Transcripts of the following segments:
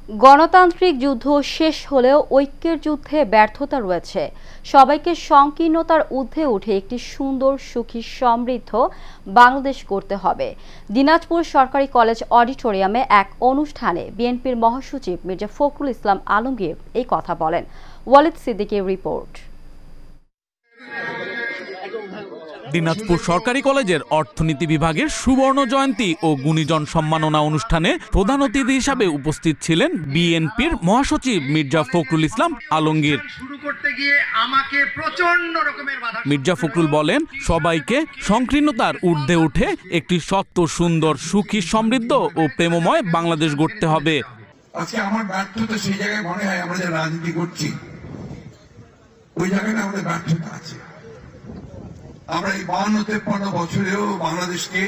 গণতান্ত্রিক যুদ্ধ শেষ হলেও ঐক্যের যুদ্ধে ব্যর্থতা রয়েছে। সবাইকে সংকীর্ণতার ঊর্ধ্বে উঠে একটি সুন্দর, সুখী, সমৃদ্ধ বাংলাদেশ গড়তে হবে। দিনাজপুর সরকারি কলেজ অডিটোরিয়ামে এক অনুষ্ঠানে বিএনপির মহাসচিব মির্জা ফখরুল ইসলাম আলমগীর এই কথা বলেন। ওয়ালিদ সিদ্দিকীর রিপোর্ট। দিনাজপুর সরকারি কলেজের অর্থনীতি বিভাগের সুবর্ণ জয়ন্তী ও গুণীজন সম্মাননা অনুষ্ঠানে প্রধান অতিথি হিসাবে উপস্থিত ছিলেন বিএনপির মহাসচিব মির্জা ফখরুল ইসলাম আলমগীর। মির্জা ফখরুল বলেন, সবাইকে সংকীর্ণতার ঊর্ধ্বে উঠে একটি সত্য, সুন্দর, সুখী, সমৃদ্ধ ও প্রেমময় বাংলাদেশ গড়তে হবে। আজকে আমার ব্যর্থতা সেই জায়গায় মনে হয় আমরা যে রাজনীতি করছি ওই জায়গায় আমাদের ব্যর্থতা আছে। আমরা এই 52-53 বছরেও বাংলাদেশকে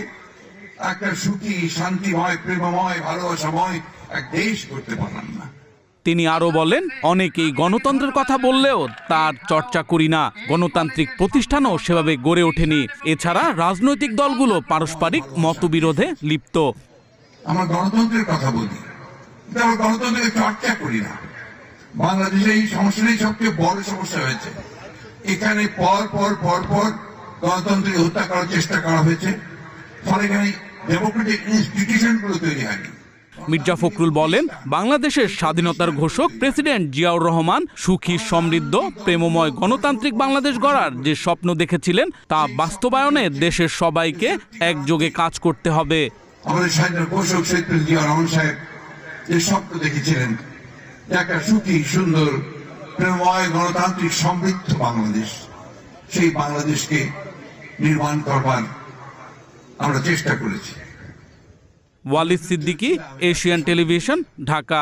একটা সুখী, শান্তিময়, প্রেমময়, ভালোবাসাময় এক দেশ করতে পারলাম না। তিনি আরো বলেন, অনেকেই গণতন্ত্রের কথা বললেও তার চর্চা করি না। গণতান্ত্রিক প্রতিষ্ঠানও সেভাবে গড়ে ওঠেনি। এছাড়া রাজনৈতিক দলগুলো পারস্পরিক মতবিরোধে লিপ্ত। আমরা গণতন্ত্রের কথা বলি, কিন্তু আমরা গণতন্ত্রের চর্চা করি না। বাংলাদেশে এই সমস্যাটাই সবচেয়ে বড় সমস্যা হয়েছে। এখানে পর পর গণতন্ত্রকে হত্যা করার চেষ্টা করা হয়েছে, ফলে এখানে ডেমোক্রেটিক ইনস্টিটিউশনগুলো তৈরি হয়নি। মির্জা ফখরুল বলেন, বাংলাদেশের স্বাধীনতার ঘোষক প্রেসিডেন্ট জিয়াউর রহমান সুখী, সমৃদ্ধ, প্রেমময় গণতান্ত্রিক বাংলাদেশ গড়ার যে স্বপ্ন দেখেছিলেন তা বাস্তবায়নে দেশের সবাইকে একযোগে কাজ করতে হবে। আমাদের স্বাধীনতার ঘোষক শহীদ প্রেসিডেন্ট জিয়াউর রহমান সাহেব যে স্বপ্ন দেখেছিলেন একটা সুখী, সুন্দর, প্রেমময়, গণতান্ত্রিক, সমৃদ্ধ বাংলাদেশ, সেই বাংলাদেশকে নির্মাণ করবার আমরা চেষ্টা করেছি। Walid Siddiqui, Asian television, Dhaka.